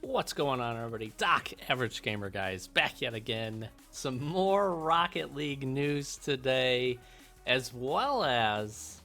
What's going on, everybody? Doc, Average Gamer Guys, back yet again. Some more Rocket League news today, as well as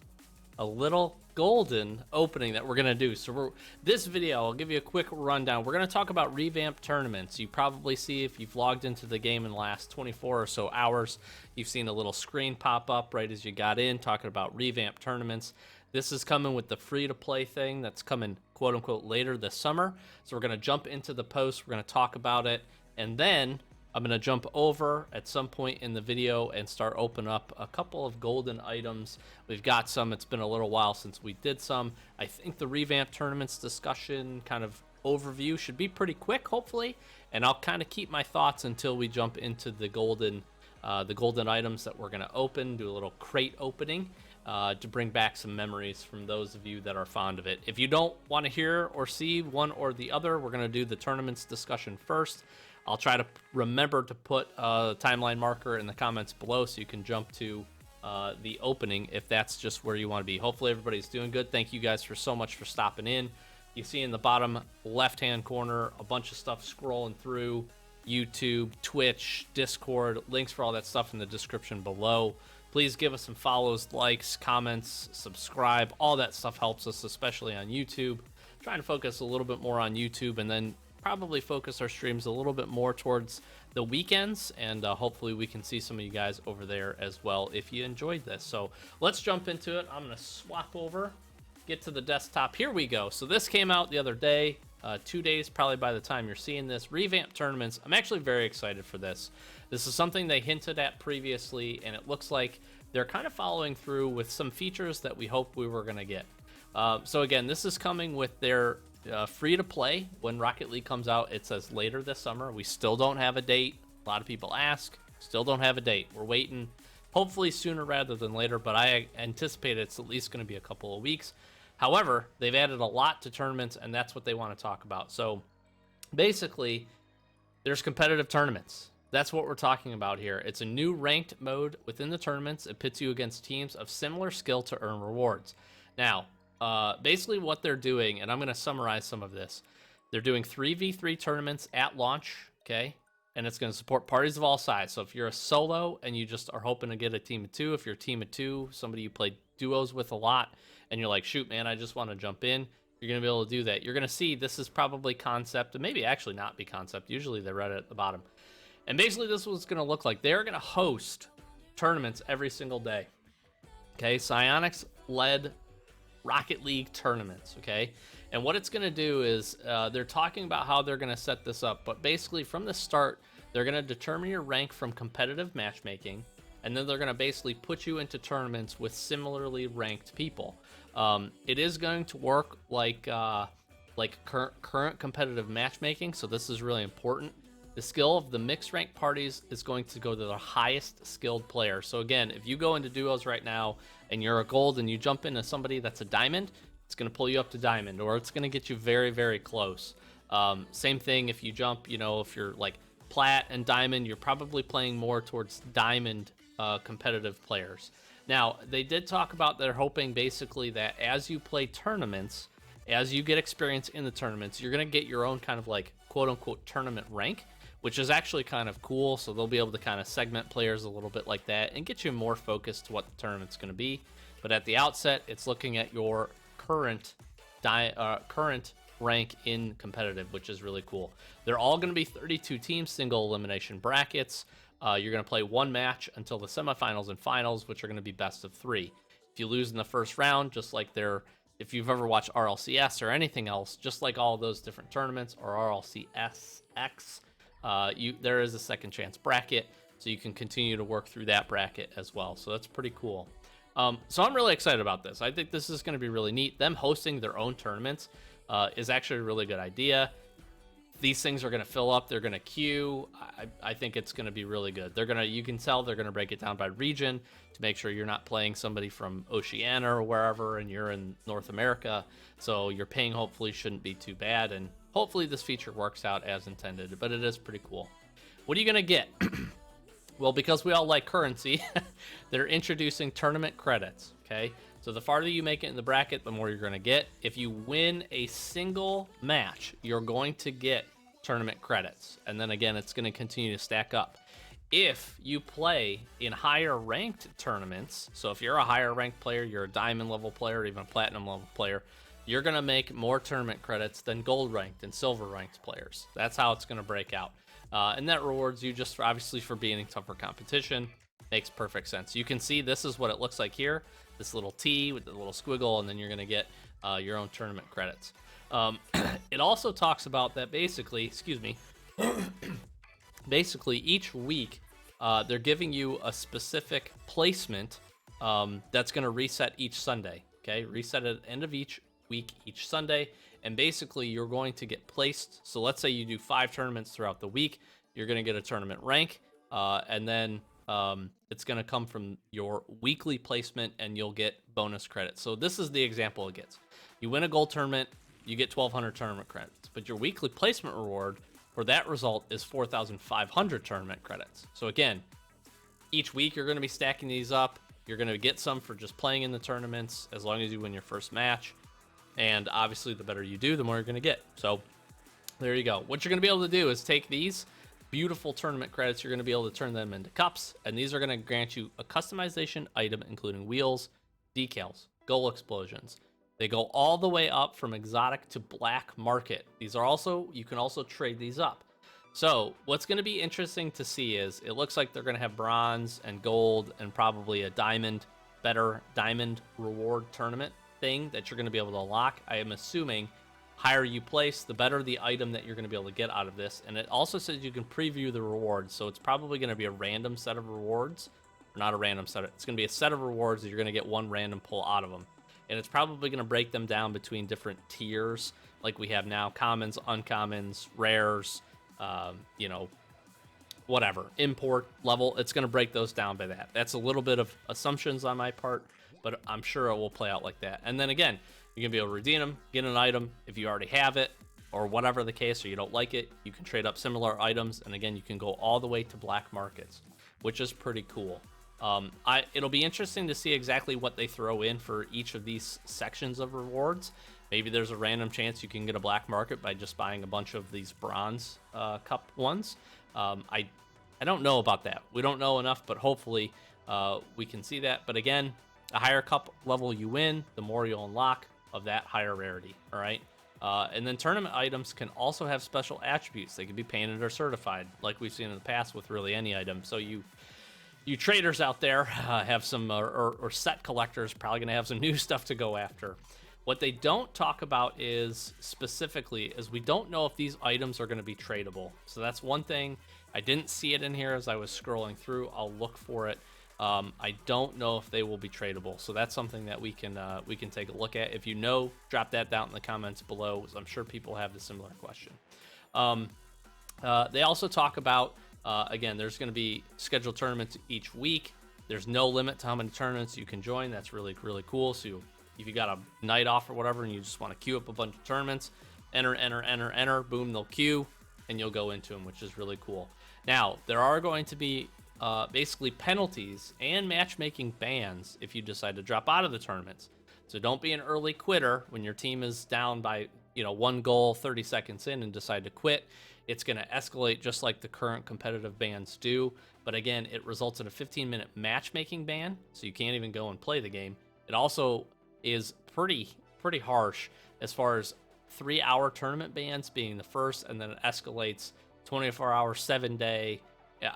a little golden opening that we're going to do. So this video, I'll give you a quick rundown. We're going to talk about revamped tournaments. You probably see, if you've logged into the game in the last 24 or so hours, you've seen a little screen pop up right as you got in talking about revamped tournaments. This is coming with the free-to-play thing that's coming, quote-unquote, later this summer. So we're going to jump into the post, we're going to talk about it, and then I'm going to jump over at some point in the video and start opening up a couple of golden items. We've got some. It's been a little while since we did some. I think the revamped tournaments discussion kind of overview should be pretty quick, hopefully, and I'll kind of keep my thoughts until we jump into the golden items that we're going to open, do a little crate opening. To bring back some memories from those of you that are fond of it. If you don't want to hear or see one or the other, we're going to do the tournaments discussion first. I'll try to remember to put a timeline marker in the comments below so you can jump to the opening if that's just where you want to be. Hopefully everybody's doing good. Thank you guys so much for stopping in. You see in the bottom left-hand corner a bunch of stuff scrolling through: YouTube, Twitch, Discord, links for all that stuff in the description below. Please give us some follows, likes, comments, subscribe. All that stuff helps us, especially on YouTube. Trying to focus a little bit more on YouTube, and then probably focus our streams a little bit more towards the weekends, and hopefully we can see some of you guys over there as well if you enjoyed this. So let's jump into it. I'm going to swap over, get to the desktop. Here we go. So this came out the other day, 2 days probably by the time you're seeing this. Revamped tournaments. I'm actually very excited for this. This is something they hinted at previously, and it looks like they're kind of following through with some features that we hoped we were going to get. So again, this is coming with their free-to-play. When Rocket League comes out, it says later this summer. We still don't have a date. A lot of people ask. Still don't have a date. We're waiting, hopefully sooner rather than later, but I anticipate it's at least going to be a couple of weeks. However, they've added a lot to tournaments, and that's what they want to talk about. So basically, there's competitive tournaments. That's what we're talking about here. It's a new ranked mode within the tournaments. It pits you against teams of similar skill to earn rewards. Now, basically what they're doing, and I'm going to summarize some of this. They're doing 3v3 tournaments at launch, okay? And it's going to support parties of all sizes. So if you're a solo and you just are hoping to get a team of two, if you're a team of two, somebody you play duos with a lot, and you're like, shoot, man, I just want to jump in, you're going to be able to do that. You're going to see this is probably concept, and maybe actually not be concept. Usually they're right at the bottom. And basically this is what it's going to look like. They're going to host tournaments every single day. Okay, Psyonix-led Rocket League tournaments, okay? And what it's going to do is they're talking about how they're going to set this up, but basically from the start, they're going to determine your rank from competitive matchmaking, and then they're going to basically put you into tournaments with similarly ranked people. It is going to work like current competitive matchmaking, so this is really important. The skill of the mixed rank parties is going to go to the highest skilled player. So again, if you go into duos right now and you're a gold and you jump into somebody that's a diamond, it's going to pull you up to diamond, or it's going to get you very, very close. Same thing if you jump, if you're like plat and diamond, you're probably playing more towards diamond competitive players. Now, they did talk about they're hoping basically that as you play tournaments, as you get experience in the tournaments, you're going to get your own kind of like quote-unquote tournament rank, which is actually kind of cool. So they'll be able to kind of segment players a little bit like that and get you more focused to what the tournament's going to be. But at the outset, it's looking at your current rank in competitive, which is really cool. They're all going to be 32 teams, single elimination brackets. You're going to play one match until the semifinals and finals, which are going to be best of 3. If you lose in the first round, just like if you've ever watched RLCS or anything else, just like all those different tournaments, or RLCSX, there is a second chance bracket, so you can continue to work through that bracket as well. So that's pretty cool. So I'm really excited about this. I think this is going to be really neat. Them hosting their own tournaments is actually a really good idea. These things are going to fill up. They're going to queue. I think it's going to be really good. You can tell they're going to break it down by region to make sure you're not playing somebody from Oceania or wherever and you're in North America. So your ping hopefully shouldn't be too bad, and hopefully this feature works out as intended, but it is pretty cool. What are you going to get? Well, because we all like currency, they're introducing tournament credits, okay? So the farther you make it in the bracket, the more you're going to get. If you win a single match, you're going to get tournament credits. And then again, it's going to continue to stack up. If you play in higher ranked tournaments, so if you're a higher ranked player, you're a diamond level player, even a platinum level player, you're going to make more tournament credits than gold ranked and silver ranked players. That's how it's going to break out. And that rewards you just obviously for being in tougher competition. Makes perfect sense. You can see this is what it looks like here. This little T with the little squiggle, and then you're going to get your own tournament credits. It also talks about that basically, basically each week they're giving you a specific placement that's going to reset each Sunday. Okay, reset at the end of each week, each Sunday, and basically you're going to get placed. So let's say you do 5 tournaments throughout the week, you're going to get a tournament rank, and then it's going to come from your weekly placement, and you'll get bonus credits. So this is the example it gets. You win a gold tournament, you get 1,200 tournament credits, but your weekly placement reward for that result is 4,500 tournament credits. So again, each week you're going to be stacking these up. You're going to get some for just playing in the tournaments as long as you win your first match. And obviously, the better you do, the more you're going to get. So there you go. What you're going to be able to do is take these beautiful tournament credits. You're going to be able to turn them into cups. And these are going to grant you a customization item, including wheels, decals, goal explosions. They go all the way up from exotic to black market. These are also, you can also trade these up. So what's going to be interesting to see is it looks like they're going to have bronze and gold and probably a diamond, better diamond reward tournament thing that you're going to be able to unlock. I am assuming higher you place, the better the item that you're going to be able to get out of this. And it also says you can preview the rewards. So it's probably going to be a random set of rewards, or not a random set. It's going to be a set of rewards that you're going to get one random pull out of them. And it's probably going to break them down between different tiers like we have now: commons, uncommons, rares, you know, whatever, import level. It's going to break those down by that. That's a little bit of assumptions on my part, but I'm sure it will play out like that. And then again, you're going to be able to redeem them, get an item. If you already have it or whatever the case, or you don't like it, you can trade up similar items. And again, you can go all the way to black markets, which is pretty cool. It'll be interesting to see exactly what they throw in for each of these sections of rewards. Maybe there's a random chance you can get a black market by just buying a bunch of these bronze cup ones. I don't know about that. We don't know enough, but hopefully we can see that. But again, the higher cup level you win, the more you'll unlock of that higher rarity. All right. And then tournament items can also have special attributes. They can be painted or certified, like we've seen in the past with really any item. So you traders out there have some, or set collectors probably going to have some new stuff to go after. What they don't talk about is specifically is we don't know if these items are going to be tradable. So that's one thing. I didn't see it in here as I was scrolling through. I'll look for it. I don't know if they will be tradable. So that's something that we can take a look at. If you know, drop that down in the comments below. I'm sure people have the similar question. They also talk about, again, there's going to be scheduled tournaments each week. There's no limit to how many tournaments you can join. That's really, really cool. So if you got a night off or whatever and you just want to queue up a bunch of tournaments, enter, boom, they'll queue and you'll go into them, which is really cool. Now, there are going to be basically penalties and matchmaking bans if you decide to drop out of the tournaments. So don't be an early quitter when your team is down by, one goal 30 seconds in and decide to quit. It's going to escalate just like the current competitive bans do. But again, it results in a 15-minute matchmaking ban, so you can't even go and play the game. It also is pretty harsh as far as 3-hour tournament bans being the first, and then it escalates 24-hour, 7-day.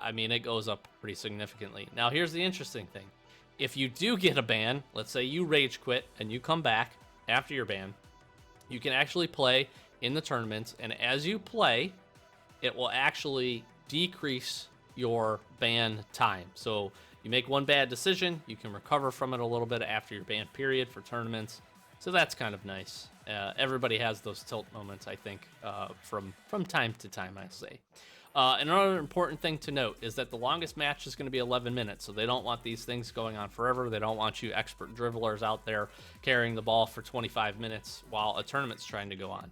I mean, it goes up pretty significantly. Now, here's the interesting thing. If you do get a ban, let's say you rage quit and you come back after your ban, you can actually play in the tournaments, and as you play, it will actually decrease your ban time. So you make one bad decision, you can recover from it a little bit after your ban period for tournaments. So that's kind of nice. Everybody has those tilt moments, I think, from time to time, I say. Another important thing to note is that the longest match is going to be 11 minutes, so they don't want these things going on forever. They don't want you expert dribblers out there carrying the ball for 25 minutes while a tournament's trying to go on.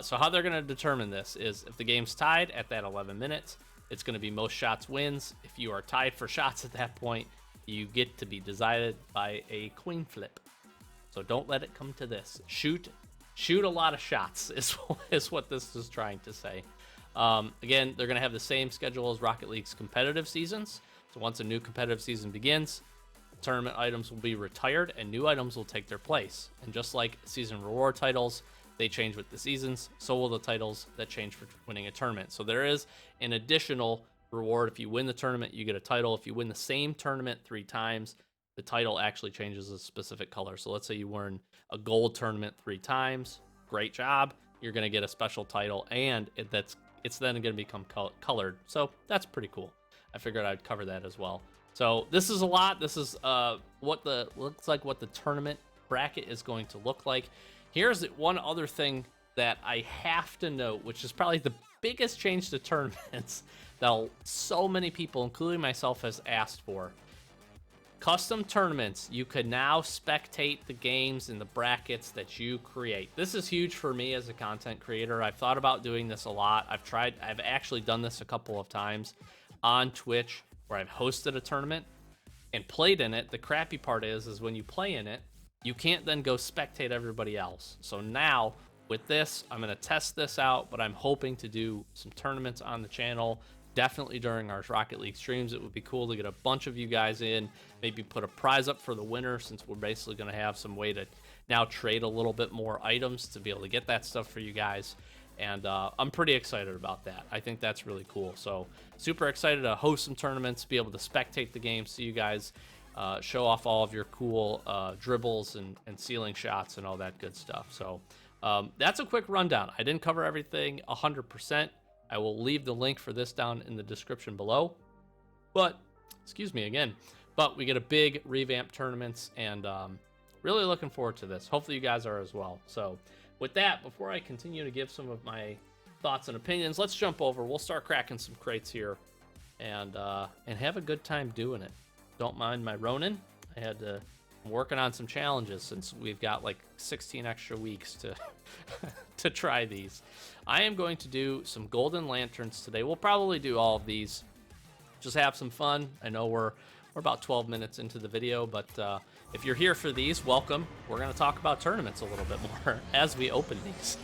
So how they're going to determine this is if the game's tied at that 11 minutes, it's going to be most shots wins. If you are tied for shots at that point, you get to be decided by a coin flip. So don't let it come to this. Shoot a lot of shots is what this is trying to say. Again, they're going to have the same schedule as Rocket League's competitive seasons. So once a new competitive season begins, tournament items will be retired and new items will take their place. And just like season reward titles, they change with the seasons, so will the titles that change for winning a tournament. So there is an additional reward. If you win the tournament, you get a title. If you win the same tournament 3 times, the title actually changes a specific color. So let's say you win a gold tournament 3 times. Great job. You're going to get a special title, and it's then going to become colored. So that's pretty cool. I figured I'd cover that as well. So this is a lot. This is what the tournament bracket is going to look like. Here's one other thing that I have to note, which is probably the biggest change to tournaments that so many people, including myself, has asked for. Custom tournaments. You can now spectate the games in the brackets that you create. This is huge for me as a content creator. I've thought about doing this a lot. I've actually done this a couple of times on Twitch where I've hosted a tournament and played in it. The crappy part is when you play in it, you can't then go spectate everybody else. So now with this, I'm going to test this out, but I'm hoping to do some tournaments on the channel. Definitely during our Rocket League streams. It would be cool to get a bunch of you guys in, maybe put a prize up for the winner, since we're basically going to have some way to now trade a little bit more items to be able to get that stuff for you guys. And I'm pretty excited about that. I think that's really cool. So super excited to host some tournaments, be able to spectate the game, see you guys show off all of your cool dribbles and ceiling shots and all that good stuff. So that's a quick rundown. I didn't cover everything 100%. I will leave the link for this down in the description below. But, excuse me again, but we get a big revamp tournaments, and really looking forward to this. Hopefully you guys are as well. So with that, before I continue to give some of my thoughts and opinions, let's jump over. We'll start cracking some crates here and have a good time doing it. Don't mind my Ronin. I'm working on some challenges since we've got like 16 extra weeks to to try these. I am going to do some golden lanterns today. We'll probably do all of these. Just have some fun. I know we're about 12 minutes into the video, but if you're here for these, welcome. We're going to talk about tournaments a little bit more as we open these.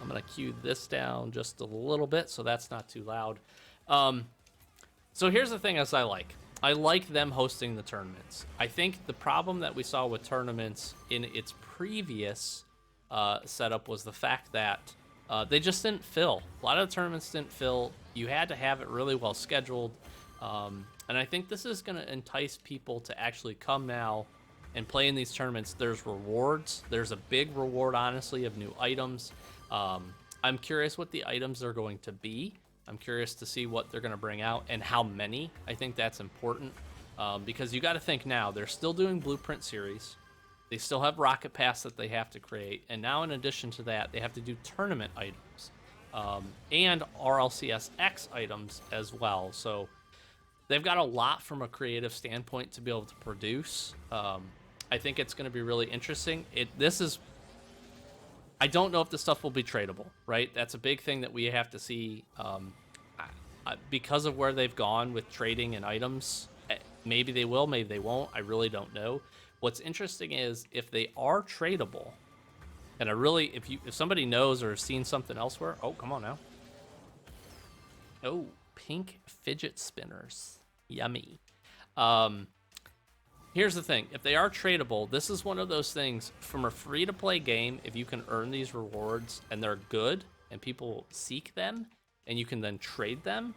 I'm going to cue this down just a little bit so that's not too loud. So here's the thing as I like them hosting the tournaments. I think the problem that we saw with tournaments in its previous setup was the fact that they just didn't fill. A lot of the tournaments didn't fill. You had to have it really well scheduled. And I think this is going to entice people to actually come now and play in these tournaments. There's rewards. There's a big reward, honestly, of new items. I'm curious what the items are going to be. I'm curious to see what they're going to bring out and how many. I think that's important because you got to think now, they're still doing Blueprint Series. They still have Rocket Pass that they have to create. And now in addition to that, they have to do tournament items and RLCS-X items as well. So they've got a lot from a creative standpoint to be able to produce. I think it's going to be really interesting. I don't know if the stuff will be tradable, right? That's a big thing that we have to see because of where they've gone with trading and items. Maybe they will, maybe they won't. I really don't know. What's interesting is if they are tradable, and if somebody knows or has seen something elsewhere, oh, come on now. Oh, pink fidget spinners. Yummy. Here's the thing. If they are tradable, this is one of those things from a free-to-play game, if you can earn these rewards and they're good and people seek them and you can then trade them,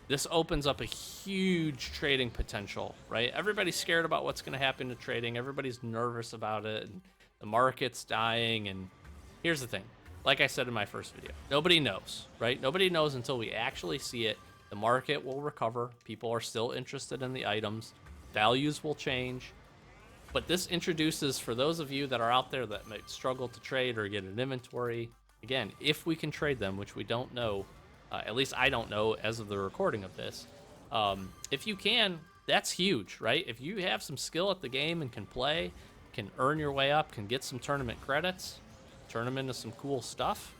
this opens up a huge trading potential, right? Everybody's scared about what's going to happen to trading. Everybody's nervous about it. And the market's dying. And here's the thing. Like I said in my first video, nobody knows, right? Nobody knows until we actually see it. The market will recover. People are still interested in the items. Values will change. But this introduces, for those of you that are out there that might struggle to trade or get an inventory, again, if we can trade them, which we don't know, at least I don't know as of the recording of this. If you can, that's huge, right? If you have some skill at the game and can play, can earn your way up, can get some tournament credits, turn them into some cool stuff,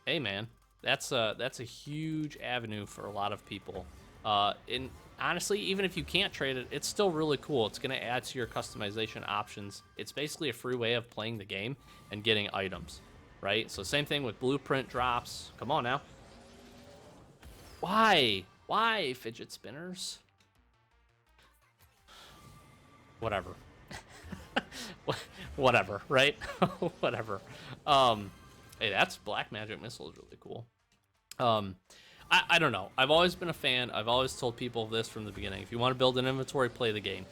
hey man, that's a huge avenue for a lot of people. And honestly, even if you can't trade it, it's still really cool. It's going to add to your customization options. It's basically a free way of playing the game and getting items, right? So same thing with blueprint drops. Come on now. Why fidget spinners? Whatever. Whatever, right? Whatever. Hey, that's Black Magic Missile is really cool. I don't know. I've always been a fan. I've always told people this from the beginning. If you want to build an inventory, play the game.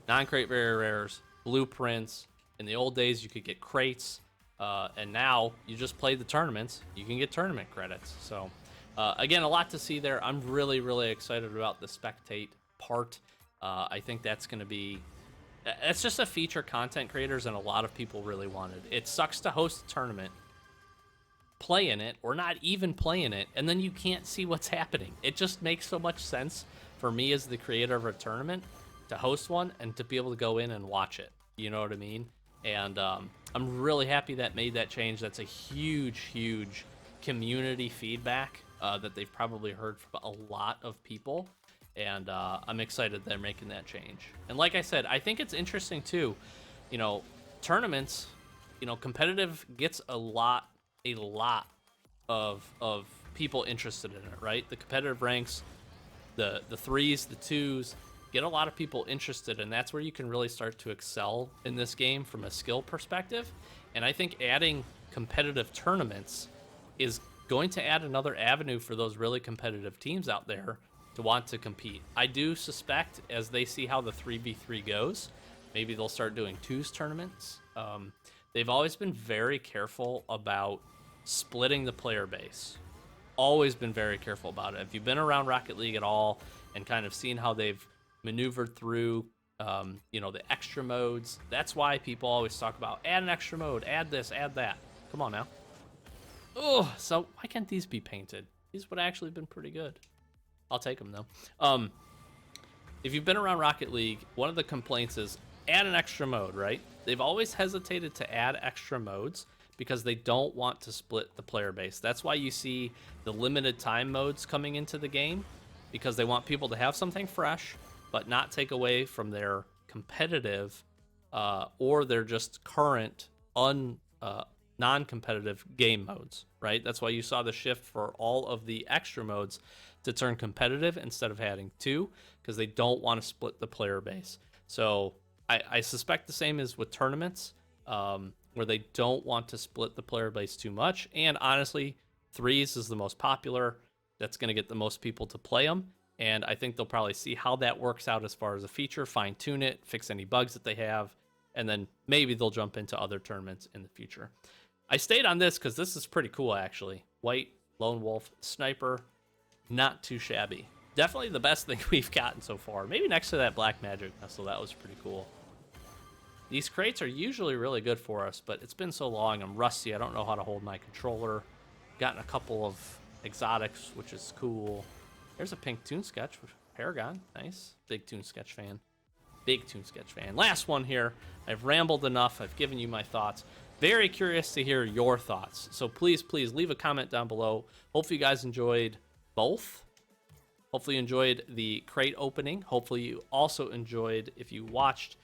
Non-crate very rares, blueprints. In the old days, you could get crates. And now you just play the tournaments. You can get tournament credits. So, again, a lot to see there. I'm really, really excited about the spectate part. I think that's going to be... It's just a feature content creators and a lot of people really wanted. It sucks to host a tournament, play in it, or not even play in it, and then you can't see what's happening. It just makes so much sense for me as the creator of a tournament to host one and to be able to go in and watch it. You know what I mean? And I'm really happy that made that change. That's a huge, huge community feedback that they've probably heard from a lot of people. And I'm excited they're making that change. And like I said, I think it's interesting too. You know, tournaments, you know, competitive gets a lot of people interested in it, right? The competitive ranks, the threes, the twos, get a lot of people interested, and that's where you can really start to excel in this game from a skill perspective. And I think adding competitive tournaments is going to add another avenue for those really competitive teams out there to want to compete. I do suspect as they see how the 3v3 goes, maybe they'll start doing twos tournaments. They've always been very careful about splitting the player base. Always been very careful about it. If you've been around Rocket League at all and kind of seen how they've maneuvered through, you know, the extra modes, that's why people always talk about add an extra mode, add this, add that. Come on now. Oh, so why can't these be painted? These would actually have been pretty good. I'll take them though. If you've been around Rocket League, one of the complaints is add an extra mode, right? They've always hesitated to add extra modes because they don't want to split the player base. That's why you see the limited time modes coming into the game, because they want people to have something fresh, but not take away from their competitive or their just current non-competitive game modes, right? That's why you saw the shift for all of the extra modes to turn competitive instead of adding two, because they don't want to split the player base. So I suspect the same is with tournaments, where they don't want to split the player base too much. And honestly, threes is the most popular. That's going to get the most people to play them. And I think they'll probably see how that works out as far as a feature, fine tune it, fix any bugs that they have, and then maybe they'll jump into other tournaments in the future. I stayed on this because this is pretty cool, actually. White Lone Wolf Sniper, not too shabby. Definitely the best thing we've gotten so far. Maybe next to that Black Magic Missile, that was pretty cool. These crates are usually really good for us, but it's been so long, I'm rusty, I don't know how to hold my controller. Gotten a couple of exotics, which is cool. There's a pink Toon Sketch with Paragon, nice. Big Toon Sketch fan. Big Toon Sketch fan. Last one here. I've rambled enough, I've given you my thoughts. Very curious to hear your thoughts. So please, please leave a comment down below. Hopefully you guys enjoyed both. Hopefully you enjoyed the crate opening. Hopefully you also enjoyed, if you watched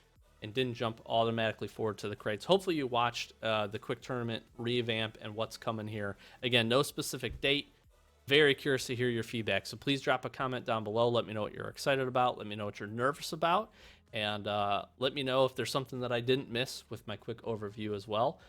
and didn't jump automatically forward to the crates, hopefully you watched the quick tournament revamp and what's coming here. Again, no specific date. Very curious to hear your feedback. So please drop a comment down below. Let me know what you're excited about. Let me know what you're nervous about. And let me know if there's something that I didn't miss with my quick overview as well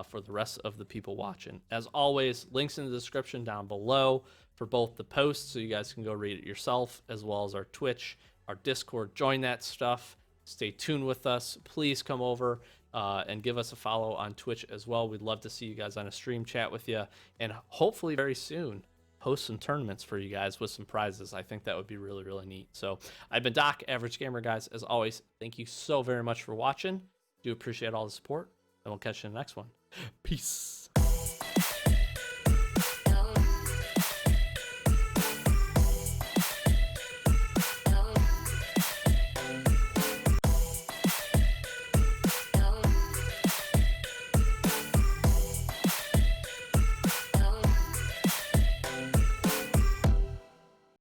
for the rest of the people watching. As always, links in the description down below for both the posts so you guys can go read it yourself, as well as our Twitch, our Discord. Join that stuff. Stay tuned with us. Please come over and give us a follow on Twitch as well. We'd love to see you guys on a stream, chat with you, and hopefully very soon host some tournaments for you guys with some prizes. I think that would be really, really neat. So I've been Doc, Average Gamer, guys. As always, thank you so very much for watching. Do appreciate all the support, and we'll catch you in the next one. Peace.